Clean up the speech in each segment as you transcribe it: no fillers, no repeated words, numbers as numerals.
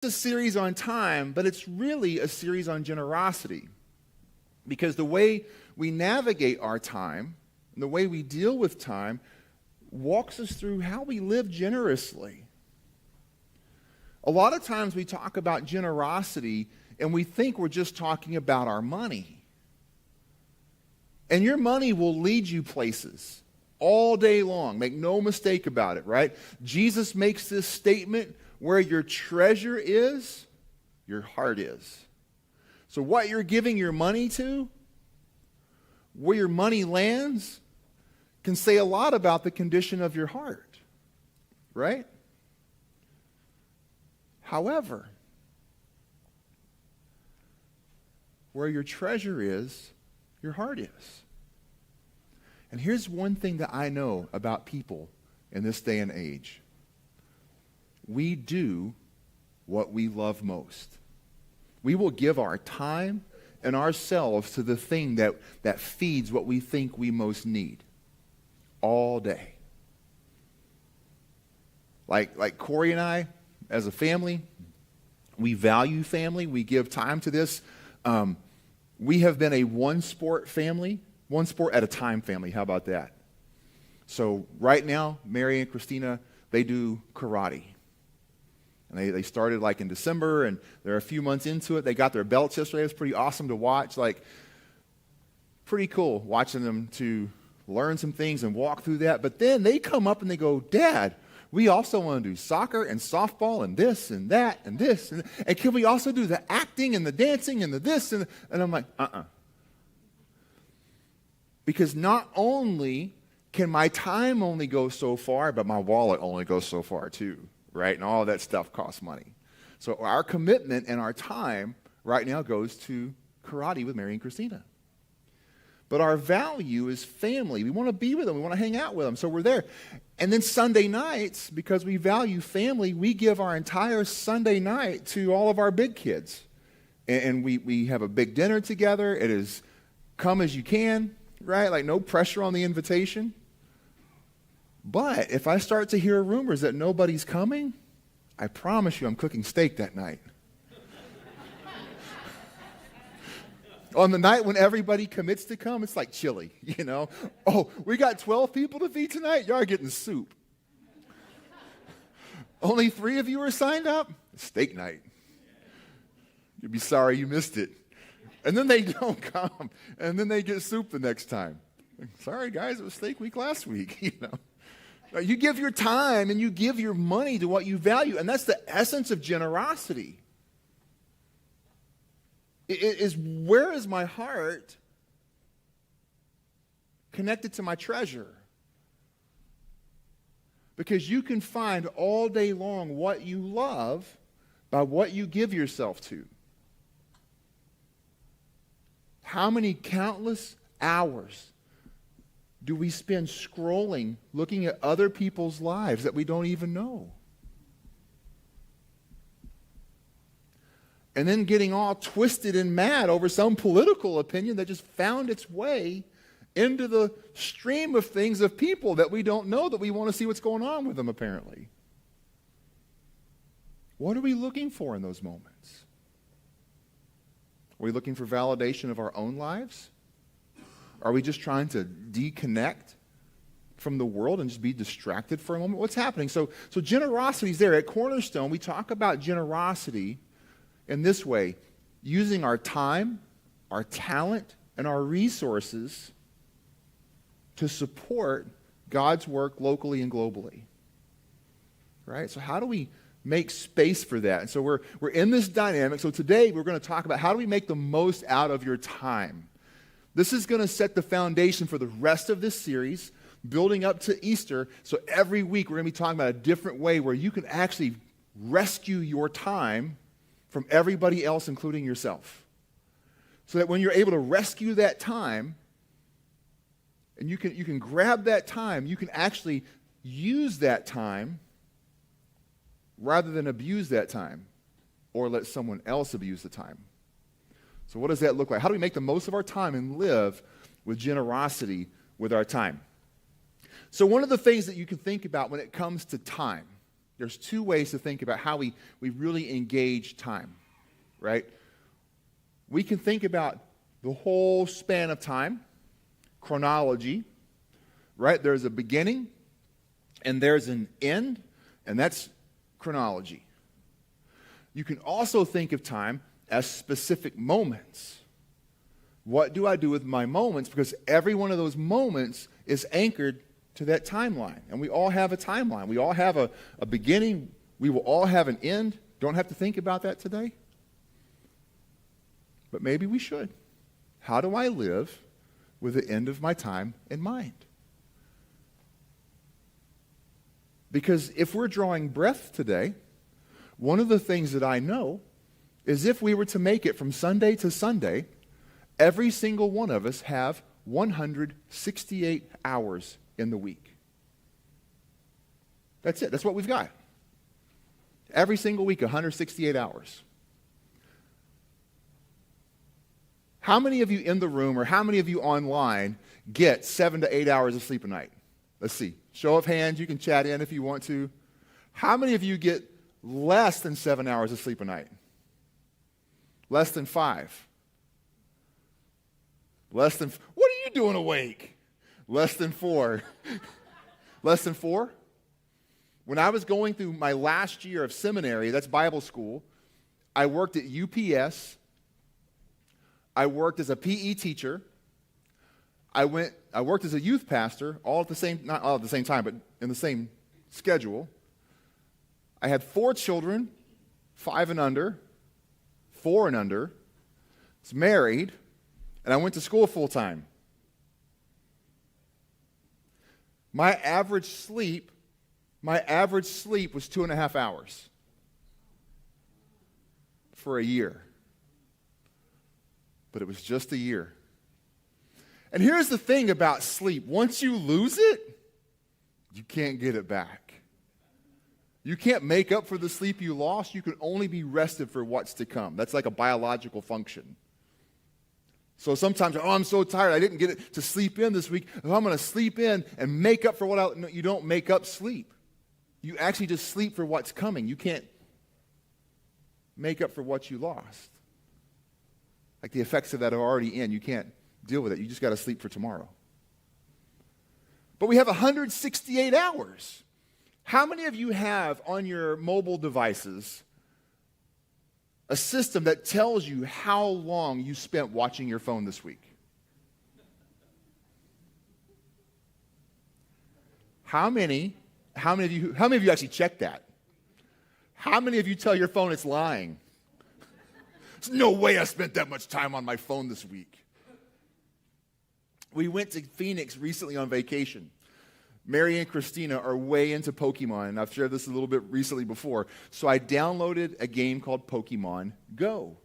a series on time, but it's really a series on generosity. Because the way we navigate our time, and the way we deal with time, walks us through how we live generously. A lot of times we talk about generosity and we think we're just talking about our money. And your money will lead you places all day long. Make no mistake about it, right? Jesus makes this statement, where your treasure is, your heart is. So what you're giving your money to, where your money lands, can say a lot about the condition of your heart, right? However, where your treasure is, your heart is. And here's one thing that I know about people in this day and age. We do what we love most. We will give our time and ourselves to the thing that feeds what we think we most need all day. Like Corey and I, as a family, we value family. We give time to this. We have been a one-sport family, one sport at a time family. How about that? So right now, Mary and Christina, they do karate. And they started like in December, and they're a few months into it. They got their belts yesterday. It was pretty awesome to watch. Like, pretty cool watching them to learn some things and walk through that. But then they come up and they go, Dad, we also want to do soccer and softball and this and that and this. And can we also do the acting and the dancing and the this? And I'm like, Because not only can my time only go so far, but my wallet only goes so far too. Right? And all that stuff costs money. So our commitment and our time right now goes to karate with Mary and Christina. But our value is family. We want to be with them. We want to hang out with them. So we're there. And then Sunday nights, because we value family, we give our entire Sunday night to all of our big kids. And we have a big dinner together. It is come as you can, right? Like no pressure on the invitation. But if I start to hear rumors that nobody's coming, I promise you I'm cooking steak that night. On the night when everybody commits to come, it's like chili, you know. Oh, we got 12 people to feed tonight? Y'all are getting soup. Only 3 of you are signed up? Steak night. You'd be sorry you missed it. And then they don't come. And then they get soup the next time. Sorry, guys, it was steak week last week, you know. You give your time and you give your money to what you value. And that's the essence of generosity. It is, where is my heart connected to my treasure? Because you can find all day long what you love by what you give yourself to. How many countless hours do we spend scrolling, looking at other people's lives that we don't even know? And then getting all twisted and mad over some political opinion that just found its way into the stream of things of people that we don't know, that we want to see what's going on with them, apparently. What are we looking for in those moments? Are we looking for validation of our own lives? Are we just trying to disconnect from the world and just be distracted for a moment? What's happening? So generosity is there. At Cornerstone, we talk about generosity in this way, using our time, our talent, and our resources to support God's work locally and globally. Right? So how do we make space for that? And so we're in this dynamic. So today we're going to talk about how do we make the most out of your time. This is going to set the foundation for the rest of this series, building up to Easter. So every week we're going to be talking about a different way where you can actually rescue your time from everybody else, including yourself. So that when you're able to rescue that time, and you can grab that time, you can actually use that time rather than abuse that time or let someone else abuse the time. So what does that look like? How do we make the most of our time and live with generosity with our time? So one of the things that you can think about when it comes to time, There's two ways to think about how we really engage time, right? We can think about the whole span of time, chronology, right? There's a beginning and there's an end, and that's chronology. You can also think of time as specific moments. What do I do with my moments? Because every one of those moments is anchored to that timeline. And we all have a timeline. We all have a beginning. We will all have an end. Don't have to think about that today. But maybe we should. How do I live with the end of my time in mind? Because if we're drawing breath today, one of the things that I know is if we were to make it from Sunday to Sunday, every single one of us have 168 hours in the week. That's it. That's what we've got. Every single week, 168 hours. How many of you in the room or how many of you online get 7 to 8 hours of sleep a night? Let's see. Show of hands. You can chat in if you want to. How many of you get less than 7 hours of sleep a night? Less than 5. What are you doing awake? Less than 4. Less than 4? When I was going through my last year of seminary, that's Bible school, I worked at UPS. I worked as a PE teacher. I worked as a youth pastor, all at the same, not all at the same time, but in the same schedule. I had 4 children, 5 and under, 4 and under. I was married, and I went to school full time. My average sleep was 2.5 hours for a year. But it was just a year. And here's the thing about sleep. Once you lose it, you can't get it back. You can't make up for the sleep you lost. You can only be rested for what's to come. That's like a biological function. So sometimes, I'm so tired, I didn't get it to sleep in this week. If I'm going to sleep in and make up for no, you don't make up sleep. You actually just sleep for what's coming. You can't make up for what you lost. Like the effects of that are already in. You can't deal with it. You just got to sleep for tomorrow. But we have 168 hours. How many of you have on your mobile devices a system that tells you how long you spent watching your phone this week? How many of you actually check that? How many of you tell your phone it's lying? There's no way I spent that much time on my phone this week. We went to Phoenix recently on vacation. Mary and Christina are way into Pokemon, and I've shared this a little bit recently before. So I downloaded a game called Pokemon Go.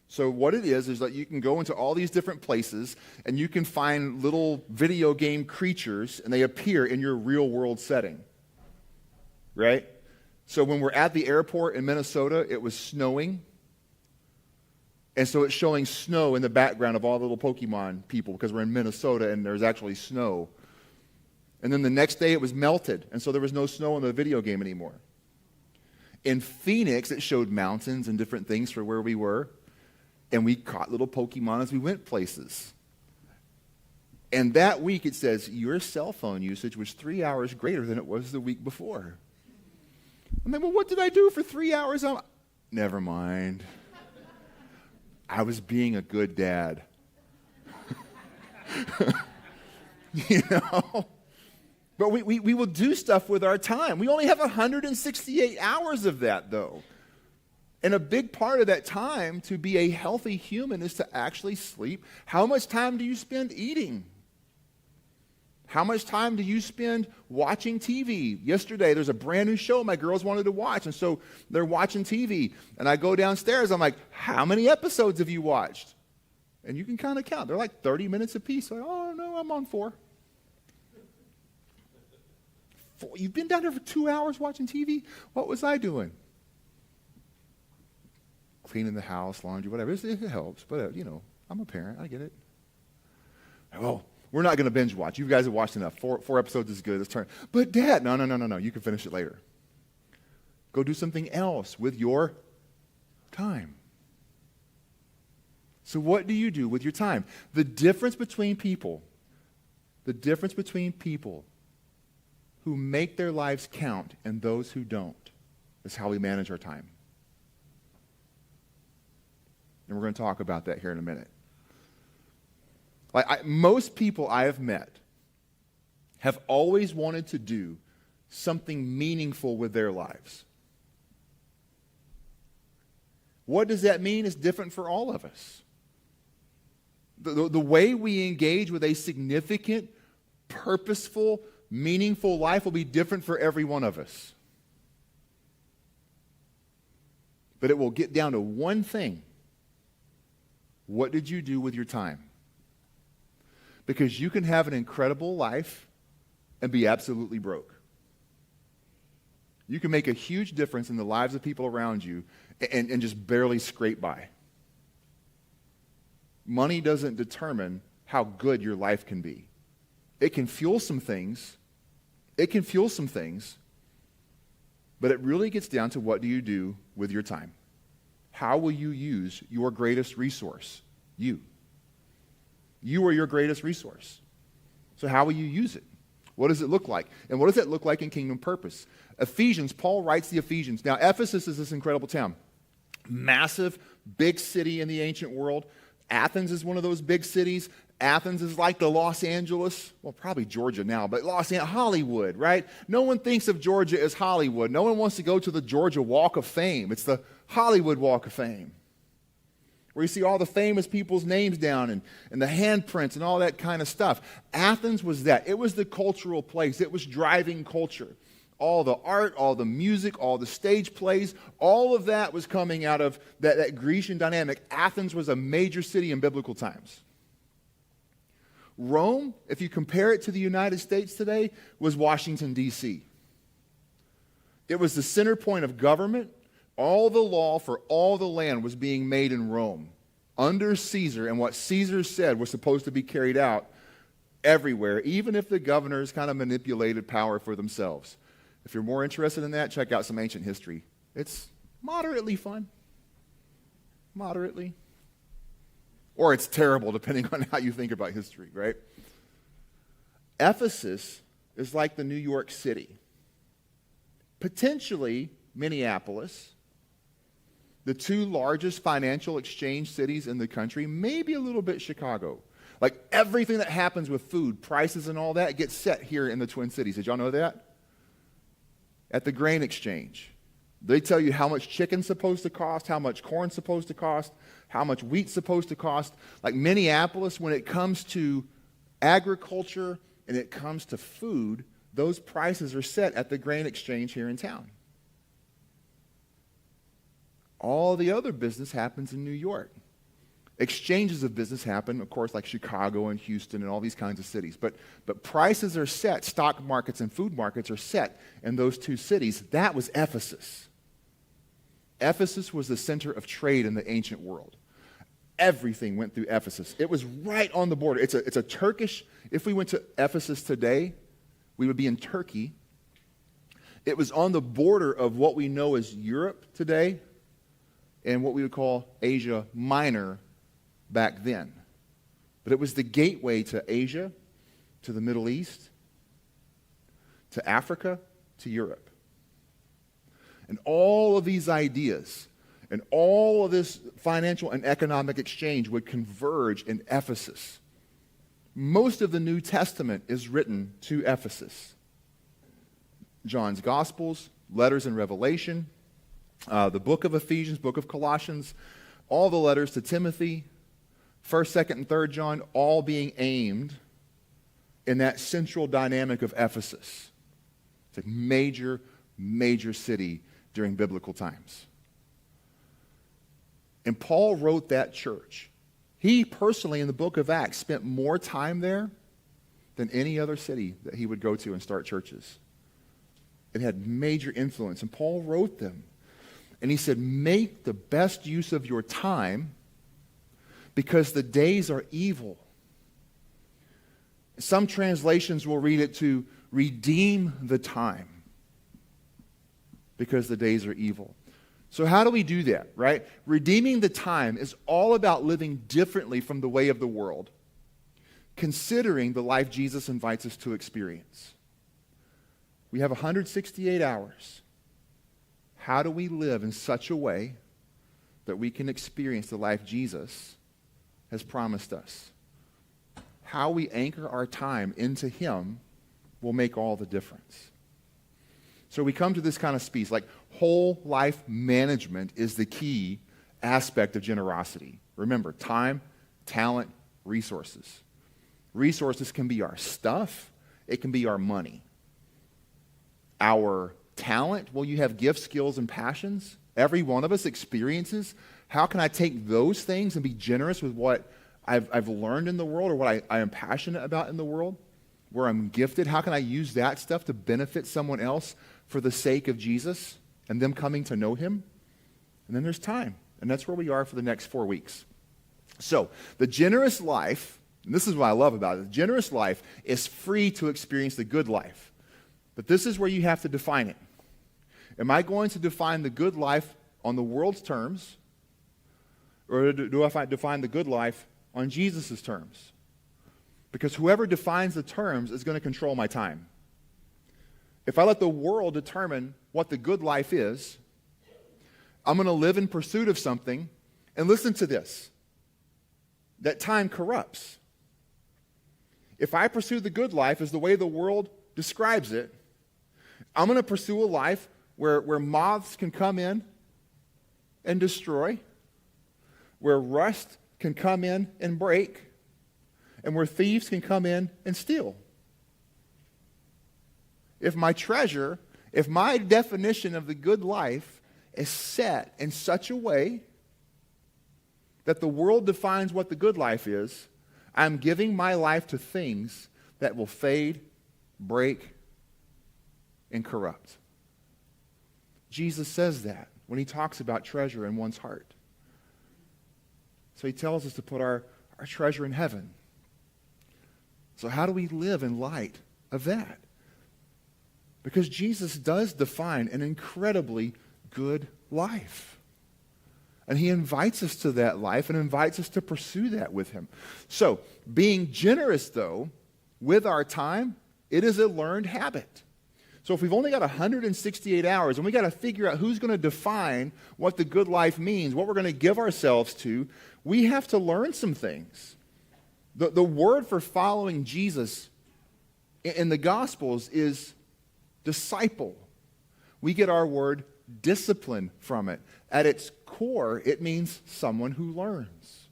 So what it is that you can go into all these different places, and you can find little video game creatures, and they appear in your real-world setting. Right? So when we're at the airport in Minnesota, it was snowing. And so it's showing snow in the background of all the little Pokemon people because we're in Minnesota and there's actually snow. And then the next day it was melted, and so there was no snow in the video game anymore. In Phoenix, it showed mountains and different things for where we were, and we caught little Pokemon as we went places. And that week it says, your cell phone usage was 3 hours greater than it was the week before. I'm like, well, what did I do for 3 hours? Never mind. I was being a good dad. You know? But we will do stuff with our time. We only have 168 hours of that, though. And a big part of that time to be a healthy human is to actually sleep. How much time do you spend eating? How much time do you spend watching TV? Yesterday, there's a brand new show my girls wanted to watch, and so they're watching TV. And I go downstairs, I'm like, how many episodes have you watched? And you can kind of count. They're like 30 minutes apiece. Like, oh, no, I'm on 4. You've been down there for 2 hours watching TV? What was I doing? Cleaning the house, laundry, whatever. It helps, but, I'm a parent. I get it. Oh, we're not going to binge watch. You guys have watched enough. 4 episodes is good. Let's turn. But, Dad, no. You can finish it later. Go do something else with your time. So what do you do with your time? The difference between people who make their lives count and those who don't is how we manage our time. And we're going to talk about that here in a minute. Most people I have met have always wanted to do something meaningful with their lives. What does that mean? It's different for all of us. The way we engage with a significant, purposeful, meaningful life will be different for every one of us. But it will get down to one thing. What did you do with your time? Because you can have an incredible life and be absolutely broke. You can make a huge difference in the lives of people around you and just barely scrape by. Money doesn't determine how good your life can be. It can fuel some things. But it really gets down to what do you do with your time? How will you use your greatest resource? You. You are your greatest resource. So how will you use it? What does it look like? And what does that look like in kingdom purpose? Ephesians, Paul writes the Ephesians. Now, Ephesus is this incredible town. Massive, big city in the ancient world. Athens is one of those big cities. Athens is like the Los Angeles, well, probably Georgia now, but Hollywood, right? No one thinks of Georgia as Hollywood. No one wants to go to the Georgia Walk of Fame. It's the Hollywood Walk of Fame, where you see all the famous people's names down and the handprints and all that kind of stuff. Athens was that. It was the cultural place. It was driving culture. All the art, all the music, all the stage plays, all of that was coming out of that Grecian dynamic. Athens was a major city in biblical times. Rome, if you compare it to the United States today, was Washington, D.C. It was the center point of government. All the law for all the land was being made in Rome under Caesar, and what Caesar said was supposed to be carried out everywhere, even if the governors kind of manipulated power for themselves. If you're more interested in that, check out some ancient history. It's moderately fun. Moderately. Or it's terrible, depending on how you think about history, right? Ephesus is like the New York City. Potentially Minneapolis, the two largest financial exchange cities in the country, maybe a little bit Chicago. Like everything that happens with food, prices and all that gets set here in the Twin Cities. Did y'all know that? At the grain exchange. They tell you how much chicken's supposed to cost, how much corn's supposed to cost, how much wheat's supposed to cost. Like Minneapolis, when it comes to agriculture and it comes to food, those prices are set at the grain exchange here in town. All the other business happens in New York. Exchanges of business happen, of course, like Chicago and Houston and all these kinds of cities. But prices are set, stock markets and food markets are set in those two cities. That was Ephesus. Ephesus was the center of trade in the ancient world. Everything went through Ephesus. It was right on the border. It's a Turkish, if we went to Ephesus today, we would be in Turkey. It was on the border of what we know as Europe today and what we would call Asia Minor back then. But it was the gateway to Asia, to the Middle East, to Africa, to Europe. And all of these ideas and all of this financial and economic exchange would converge in Ephesus. Most of the New Testament is written to Ephesus. John's Gospels, letters in Revelation, the book of Ephesians, book of Colossians, all the letters to Timothy, 1st, 2nd, and 3rd John, all being aimed in that central dynamic of Ephesus. It's a major, major city during biblical times. And Paul wrote that church. He personally, in the book of Acts, spent more time there than any other city that he would go to and start churches. It had major influence. And Paul wrote them. And he said, make the best use of your time because the days are evil. Some translations will read it to redeem the time. because the days are evil. So how do we do that, right? Redeeming the time is all about living differently from the way of the world, considering the life Jesus invites us to experience. We have 168 hours. How do we live in such a way that we can experience the life Jesus has promised us? How we anchor our time into Him will make all the difference. So we come to this kind of space, like whole life management is the key aspect of generosity. Remember, time, talent, resources. Resources can be our stuff. It can be our money. Our talent, well, you have gifts, skills, and passions. Every one of us experiences. How can I take those things and be generous with what I've learned in the world or what I am passionate about in the world, where I'm gifted? How can I use that stuff to benefit someone else for the sake of Jesus and them coming to know Him? And then there's time. And that's where we are for the next 4 weeks. So the generous life, and this is what I love about it, the generous life is free to experience the good life. But this is where you have to define it. Am I going to define the good life on the world's terms, or do I define the good life on Jesus' terms? Because whoever defines the terms is going to control my time. If I let the world determine what the good life is, I'm going to live in pursuit of something. And listen to this, that time corrupts. If I pursue the good life as the way the world describes it, I'm going to pursue a life where moths can come in and destroy, where rust can come in and break, and where thieves can come in and steal. If my treasure, if my definition of the good life is set in such a way that the world defines what the good life is, I'm giving my life to things that will fade, break, and corrupt. Jesus says that when He talks about treasure in one's heart. So He tells us to put our treasure in heaven. So how do we live in light of that? Because Jesus does define an incredibly good life. And He invites us to that life and invites us to pursue that with Him. So being generous, though, with our time, it is a learned habit. So if we've only got 168 hours and we got to figure out who's going to define what the good life means, what we're going to give ourselves to, we have to learn some things. The word for following Jesus in the Gospels is disciple. We get our word discipline from it. At its core, it means someone who learns.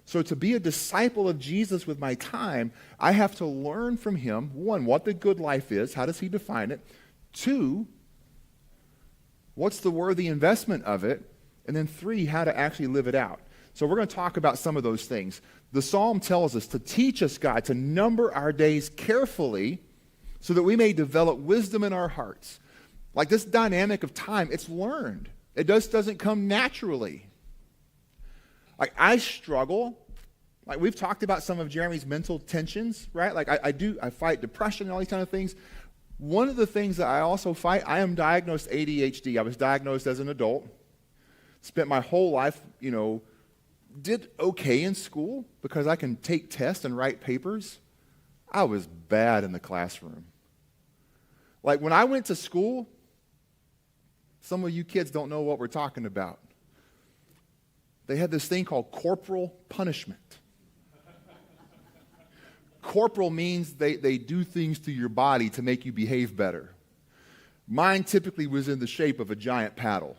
So to be a disciple of Jesus with my time, I have to learn from Him, one, what the good life is, how does He define it? Two, what's the worthy investment of it? And then three, how to actually live it out. So we're going to talk about some of those things. The Psalm tells us to teach us, God, to number our days carefully so that we may develop wisdom in our hearts. Like this dynamic of time, it's learned. It just doesn't come naturally. Like I struggle. Like we've talked about some of Jeremy's mental tensions, right? Like I fight depression and all these kind of things. One of the things that I also fight, I am diagnosed ADHD. I was diagnosed as an adult. Spent my whole life, did okay in school because I can take tests and write papers. I was bad in the classroom. Like when I went to school, some of you kids don't know what we're talking about. They had this thing called corporal punishment. Corporal means they do things to your body to make you behave better. Mine typically was in the shape of a giant paddle.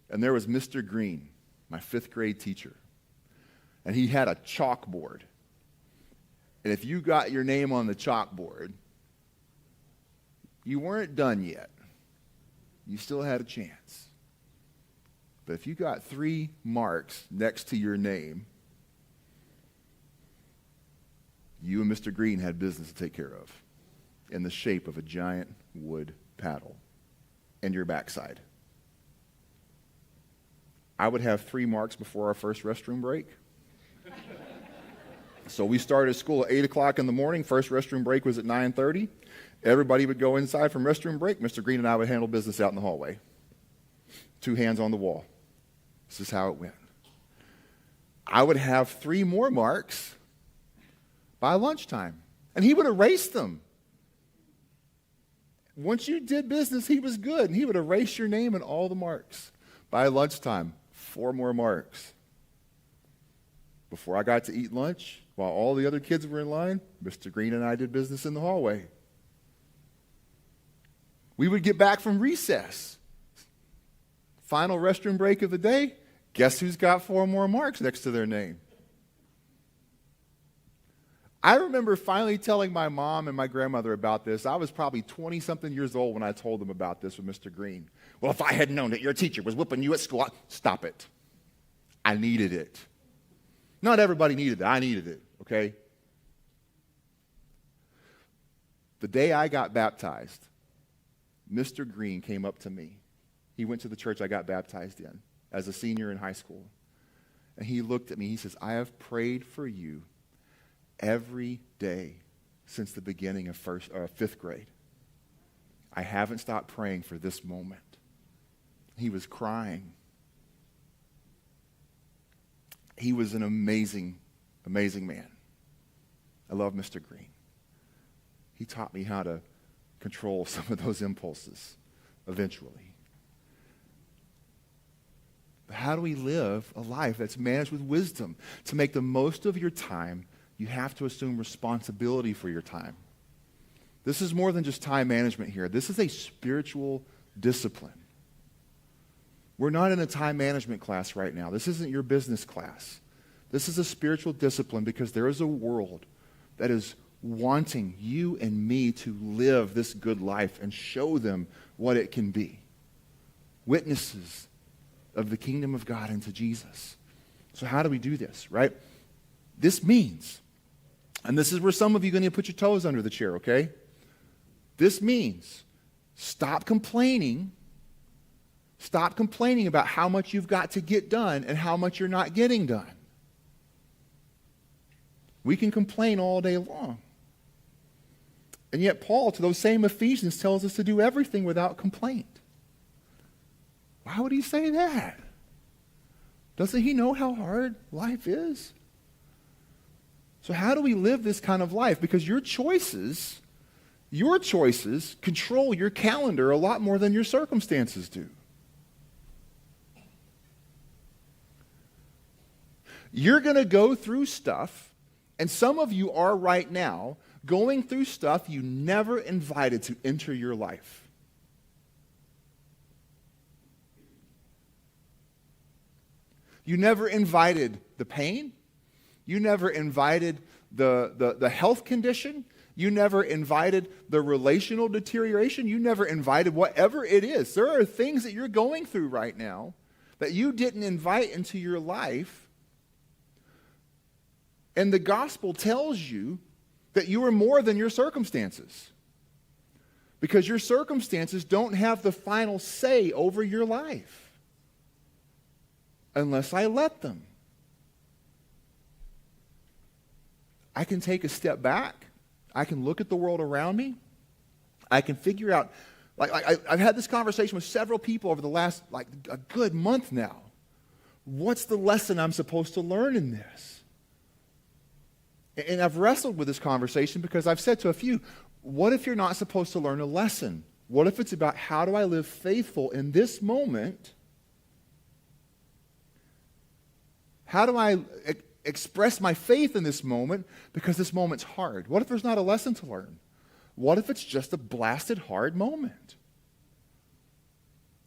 And there was Mr. Green, my 5th grade teacher. And he had a chalkboard. And if you got your name on the chalkboard, you weren't done yet. You still had a chance. But if you got 3 marks next to your name, you and Mr. Green had business to take care of in the shape of a giant wood paddle and your backside. I would have 3 marks before our first restroom break. So we started school at 8 o'clock in the morning. First restroom break was at 9:30. Everybody would go inside from restroom break. Mr. Green and I would handle business out in the hallway. 2 hands on the wall. This is how it went. I would have 3 more marks by lunchtime, and he would erase them. Once you did business, he was good, and he would erase your name and all the marks. By lunchtime, 4 more marks. Before I got to eat lunch, while all the other kids were in line, Mr. Green and I did business in the hallway. We would get back from recess. Final restroom break of the day, guess who's got 4 more marks next to their name? I remember finally telling my mom and my grandmother about this. I was probably 20-something years old when I told them about this with Mr. Green. Well, if I had known that your teacher was whipping you at school, stop it. I needed it. Not everybody needed it. I needed it, okay? The day I got baptized, Mr. Green came up to me. He went to the church I got baptized in as a senior in high school. And he looked at me. He says, I have prayed for you every day since the beginning of 5th grade. I haven't stopped praying for this moment. He was crying. He was an amazing, amazing man. I love Mr. Green. He taught me how to control some of those impulses eventually. But how do we live a life that's managed with wisdom? To make the most of your time, you have to assume responsibility for your time. This is more than just time management here. This is a spiritual discipline. We're not in a time management class right now. This isn't your business class. This is a spiritual discipline because there is a world that is wanting you and me to live this good life and show them what it can be. Witnesses of the kingdom of God and to Jesus. So how do we do this, right? This means, and this is where some of you are going to put your toes under the chair, okay? This means stop complaining. Stop complaining about how much you've got to get done and how much you're not getting done. We can complain all day long. And yet Paul, to those same Ephesians, tells us to do everything without complaint. Why would he say that? Doesn't he know how hard life is? So how do we live this kind of life? Because your choices control your calendar a lot more than your circumstances do. You're going to go through stuff, and some of you are right now going through stuff you never invited to enter your life. You never invited the pain. You never invited the health condition. You never invited the relational deterioration. You never invited whatever it is. There are things that you're going through right now that you didn't invite into your life. And the gospel tells you that you are more than your circumstances. Because your circumstances don't have the final say over your life. Unless I let them. I can take a step back. I can look at the world around me. I can figure out, I've had this conversation with several people over the last, a good month now. What's the lesson I'm supposed to learn in this? And I've wrestled with this conversation because I've said to a few, what if you're not supposed to learn a lesson? What if it's about how do I live faithful in this moment? How do I express my faith in this moment because this moment's hard? What if there's not a lesson to learn? What if it's just a blasted hard moment?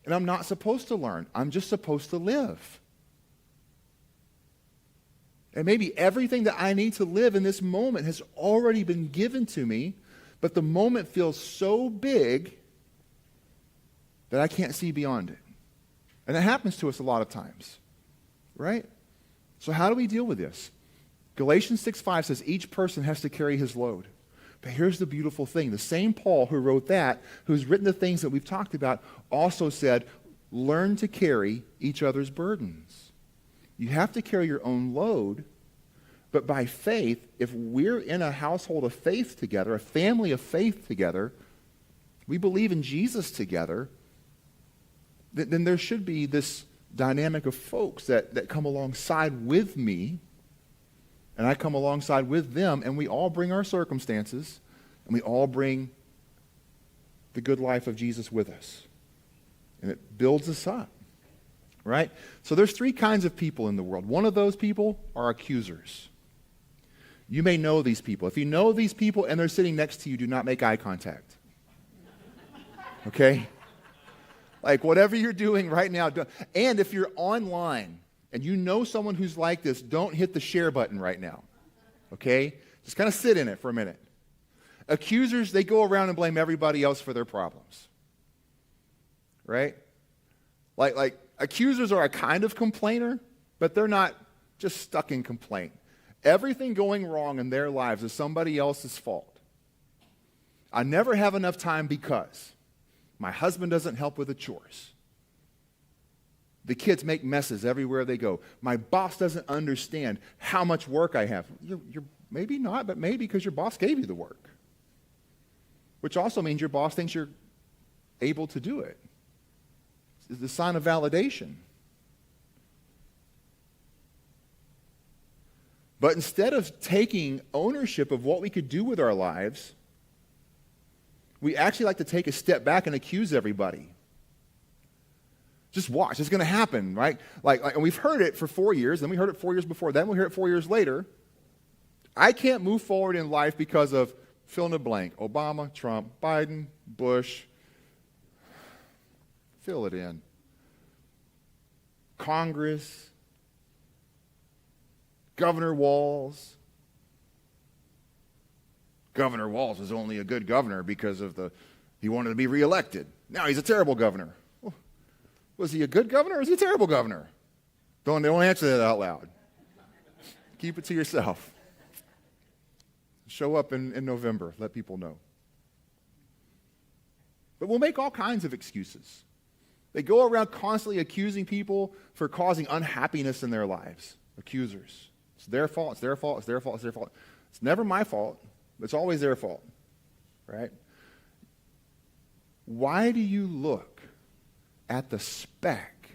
And I'm not supposed to learn. I'm just supposed to live. And maybe everything that I need to live in this moment has already been given to me, but the moment feels so big that I can't see beyond it. And that happens to us a lot of times, right? So how do we deal with this? Galatians 6:5 says each person has to carry his load. But here's the beautiful thing. The same Paul who wrote that, who's written the things that we've talked about, also said, learn to carry each other's burdens. You have to carry your own load, But by faith, if we're in a household of faith together, a family of faith together, we believe in Jesus together, then there should be this dynamic of folks that come alongside with me, and I come alongside with them, and we all bring our circumstances, and we all bring the good life of Jesus with us. And it builds us up, right? So there's three kinds of people in the world. One of those people are accusers. You may know these people. If you know these people and they're sitting next to you, do not make eye contact. Okay? Like whatever you're doing right now. And if you're online and you know someone who's like this, don't hit the share button right now. Okay? Just kind of sit in it for a minute. Accusers, they go around and blame everybody else for their problems. Right? Like accusers are a kind of complainer, but they're not just stuck in complaint. Everything going wrong in their lives is somebody else's fault. I never have enough time because my husband doesn't help with the chores. The kids make messes everywhere they go. My boss doesn't understand how much work I have. You're maybe not, but maybe because your boss gave you the work. Which also means your boss thinks you're able to do it. It's the sign of validation. But instead of taking ownership of what we could do with our lives, we actually like to take a step back and accuse everybody. Just watch. It's going to happen, right? And we've heard it for 4 years, then we heard it 4 years before, then we hear it 4 years later. I can't move forward in life because of fill in the blank. Obama, Trump, Biden, Bush. Fill it in. Congress. Governor Walz. Governor Walz was only a good governor because he wanted to be reelected. Now he's a terrible governor. Well, was he a good governor or was he a terrible governor? Don't answer that out loud. Keep it to yourself. Show up in November. Let people know. But we'll make all kinds of excuses. They go around constantly accusing people for causing unhappiness in their lives. Accusers. It's their fault, it's their fault, it's their fault, it's their fault. It's never my fault. It's always their fault, right? Why do you look at the speck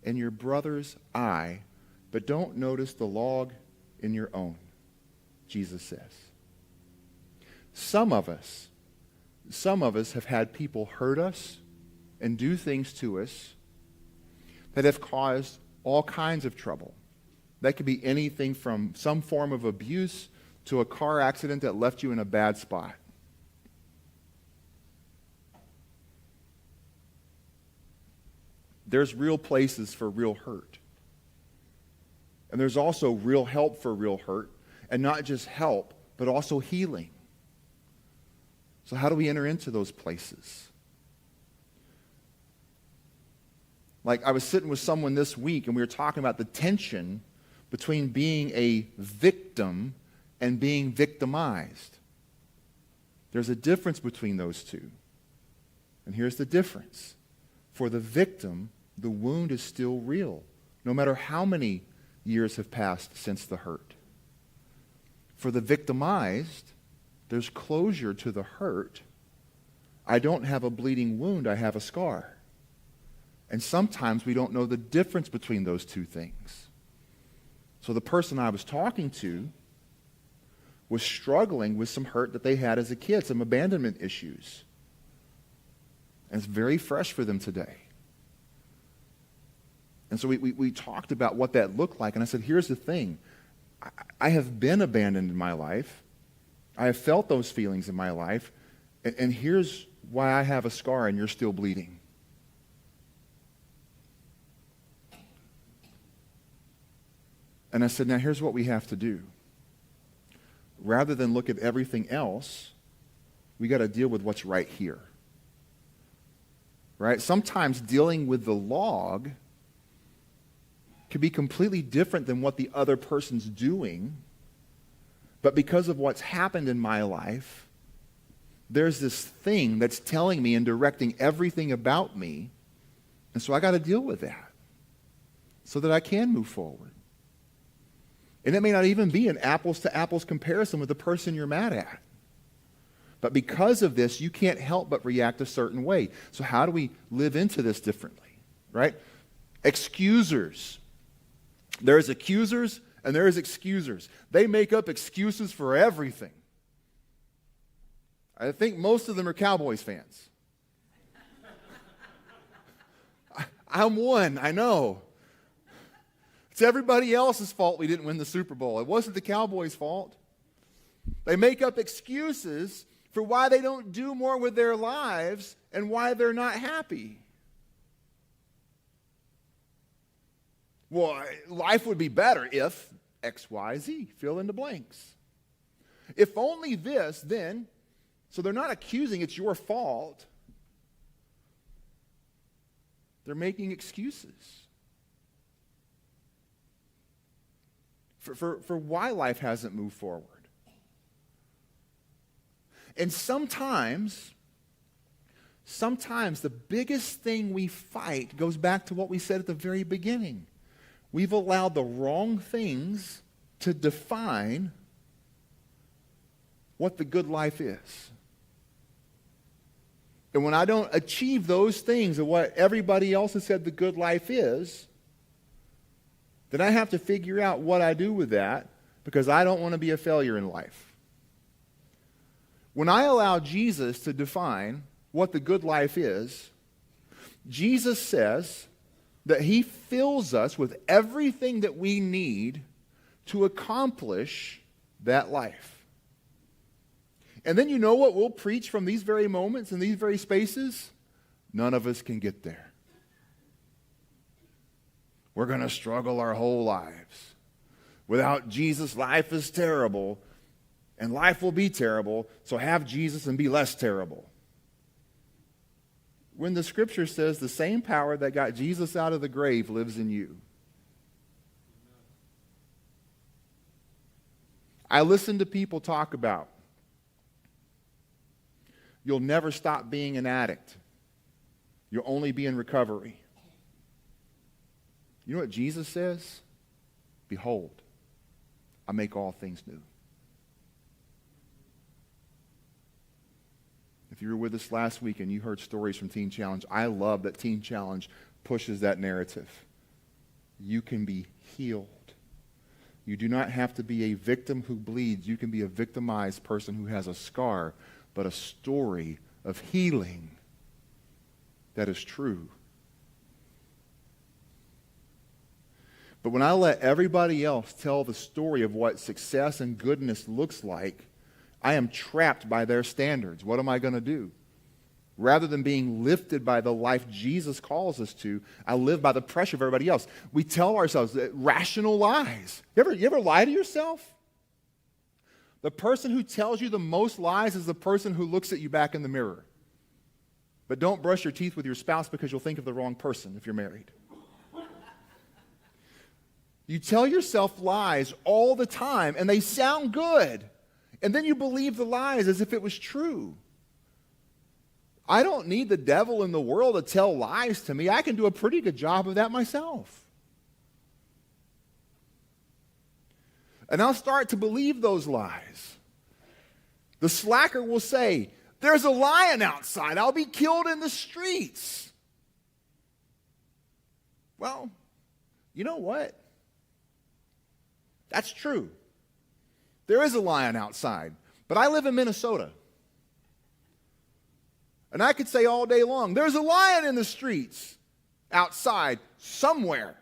in your brother's eye, but don't notice the log in your own? Jesus says. Some of us have had people hurt us and do things to us that have caused all kinds of trouble. That could be anything from some form of abuse to a car accident that left you in a bad spot. There's real places for real hurt. And there's also real help for real hurt. And not just help, but also healing. So how do we enter into those places? Like I was sitting with someone this week and we were talking about the tension between being a victim and being victimized. There's a difference between those two. And here's the difference. For the victim, the wound is still real, no matter how many years have passed since the hurt. For the victimized, there's closure to the hurt. I don't have a bleeding wound, I have a scar. And sometimes we don't know the difference between those two things. So the person I was talking to was struggling with some hurt that they had as a kid, some abandonment issues. And it's very fresh for them today. And so we talked about what that looked like. And I said, here's the thing. I have been abandoned in my life. I have felt those feelings in my life. And here's why I have a scar and you're still bleeding. And I said, now here's what we have to do. Rather than look at everything else, we got to deal with what's right here. Right? Sometimes dealing with the log could be completely different than what the other person's doing. But because of what's happened in my life, there's this thing that's telling me and directing everything about me. And so I got to deal with that so that I can move forward. And it may not even be an apples-to-apples comparison with the person you're mad at. But because of this, you can't help but react a certain way. So how do we live into this differently, right? Excusers. There's accusers and there's excusers. They make up excuses for everything. I think most of them are Cowboys fans. I'm one, I know. It's everybody else's fault we didn't win the Super Bowl. It wasn't the Cowboys' fault. They make up excuses for why they don't do more with their lives and why they're not happy. Well, life would be better if X, Y, Z, fill in the blanks. If only this, then, so they're not accusing it's your fault. They're making excuses for why life hasn't moved forward. And sometimes the biggest thing we fight goes back to what we said at the very beginning. We've allowed the wrong things to define what the good life is. And when I don't achieve those things of what everybody else has said the good life is, then I have to figure out what I do with that because I don't want to be a failure in life. When I allow Jesus to define what the good life is, Jesus says that he fills us with everything that we need to accomplish that life. And then you know what we'll preach from these very moments and these very spaces? None of us can get there. We're going to struggle our whole lives. Without Jesus, life is terrible, and life will be terrible, so have Jesus and be less terrible. When the scripture says the same power that got Jesus out of the grave lives in you. I listen to people talk about, you'll never stop being an addict. You'll only be in recovery. You know what Jesus says? Behold, I make all things new. If you were with us last week and you heard stories from Teen Challenge, I love that Teen Challenge pushes that narrative. You can be healed. You do not have to be a victim who bleeds. You can be a victimized person who has a scar, but a story of healing that is true. But when I let everybody else tell the story of what success and goodness looks like, I am trapped by their standards. What am I going to do? Rather than being lifted by the life Jesus calls us to, I live by the pressure of everybody else. We tell ourselves rational lies. You ever lie to yourself? The person who tells you the most lies is the person who looks at you back in the mirror. But don't brush your teeth with your spouse because you'll think of the wrong person if you're married. You tell yourself lies all the time, and they sound good. And then you believe the lies as if it was true. I don't need the devil in the world to tell lies to me. I can do a pretty good job of that myself. And I'll start to believe those lies. The slacker will say, there's a lion outside. I'll be killed in the streets. Well, you know what? That's true. There is a lion outside. But I live in Minnesota. And I could say all day long, there's a lion in the streets outside somewhere.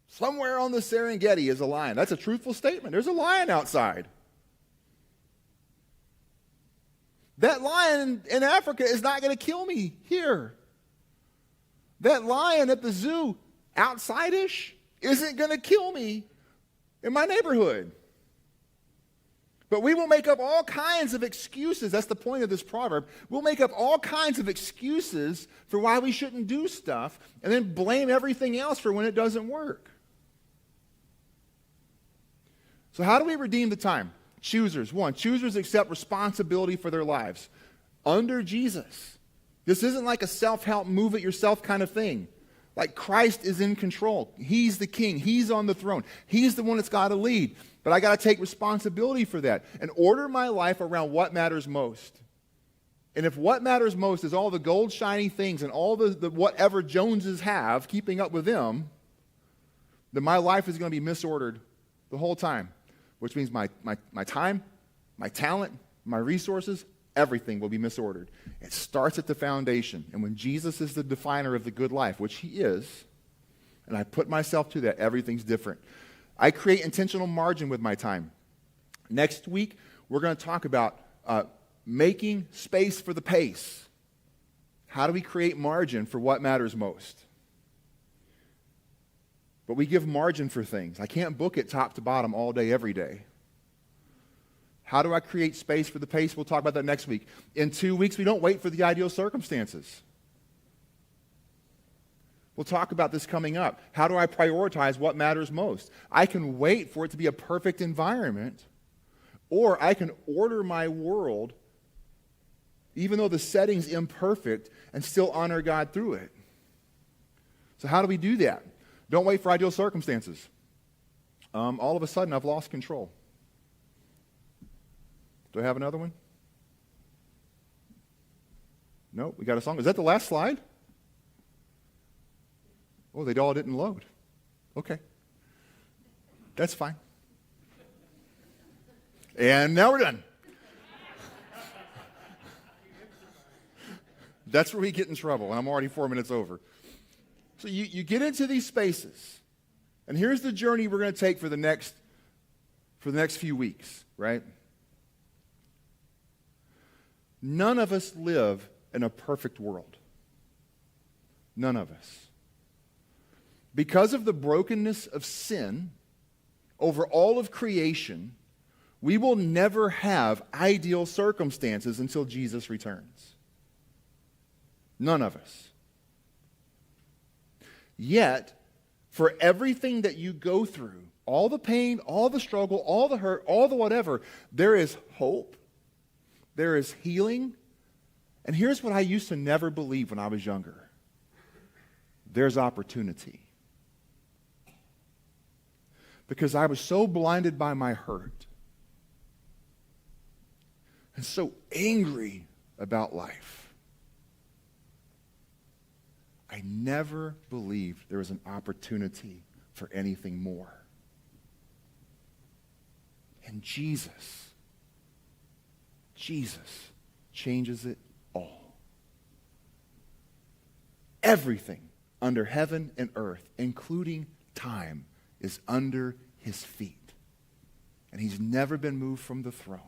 Somewhere on the Serengeti is a lion. That's a truthful statement. There's a lion outside. That lion in Africa is not going to kill me here. That lion at the zoo outside-ish isn't going to kill me in my neighborhood. But we will make up all kinds of excuses. That's the point of this proverb. We'll make up all kinds of excuses for why we shouldn't do stuff and then blame everything else for when it doesn't work. So how do we redeem the time? Choosers. One, choosers accept responsibility for their lives under Jesus. This isn't like a self-help, move it yourself kind of thing. Like Christ is in control. He's the king. He's on the throne. He's the one that's got to lead. But I got to take responsibility for that and order my life around what matters most. And if what matters most is all the gold shiny things and all the whatever Joneses have, keeping up with them, then my life is going to be misordered the whole time, which means my time, my talent, my resources, everything will be misordered. It starts at the foundation. And when Jesus is the definer of the good life, which he is, and I put myself to that, everything's different. I create intentional margin with my time. Next week, we're going to talk about making space for the pace. How do we create margin for what matters most? But we give margin for things. I can't book it top to bottom all day, every day. How do I create space for the pace? We'll talk about that next week. In 2 weeks, we don't wait for the ideal circumstances. We'll talk about this coming up. How do I prioritize what matters most? I can wait for it to be a perfect environment, or I can order my world, even though the setting's imperfect, and still honor God through it. So how do we do that? Don't wait for ideal circumstances. All of a sudden, I've lost control. Do I have another one? No, we got a song. Is that the last slide? Oh, they all didn't load. Okay. That's fine. And now we're done. That's where we get in trouble, and I'm already 4 minutes over. So you get into these spaces, and here's the journey we're going to take for the next few weeks, right? None of us live in a perfect world. None of us. Because of the brokenness of sin over all of creation, we will never have ideal circumstances until Jesus returns. None of us. Yet, for everything that you go through, all the pain, all the struggle, all the hurt, all the whatever, there is hope. There is healing. And here's what I used to never believe when I was younger. There's opportunity. Because I was so blinded by my hurt and so angry about life. I never believed there was an opportunity for anything more. And Jesus changes it all. Everything under heaven and earth, including time, is under his feet. And he's never been moved from the throne.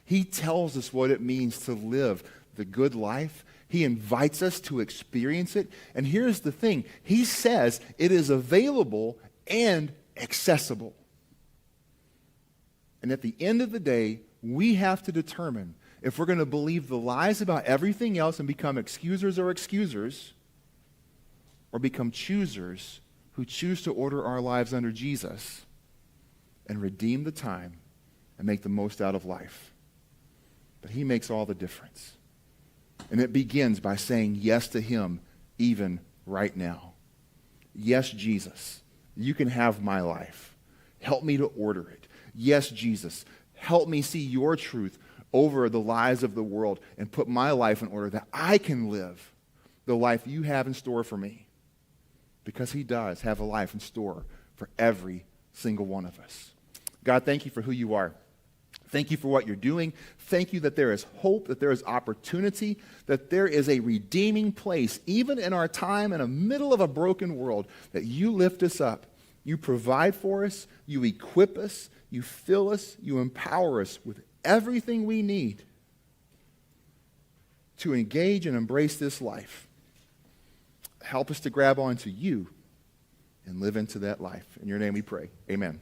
He tells us what it means to live the good life. He invites us to experience it. And here's the thing. He says it is available and accessible. And at the end of the day, we have to determine if we're going to believe the lies about everything else and become excusers, or become choosers who choose to order our lives under Jesus and redeem the time and make the most out of life. But he makes all the difference. And it begins by saying yes to him even right now. Yes, Jesus, you can have my life. Help me to order it. Yes, Jesus, help me see your truth over the lies of the world and put my life in order that I can live the life you have in store for me. Because he does have a life in store for every single one of us. God, thank you for who you are. Thank you for what you're doing. Thank you that there is hope, that there is opportunity, that there is a redeeming place, even in our time in the middle of a broken world, that you lift us up. You provide for us, you equip us, you fill us, you empower us with everything we need to engage and embrace this life. Help us to grab onto you and live into that life. In your name we pray. Amen.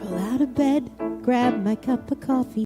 Roll out of bed, grab my cup of coffee.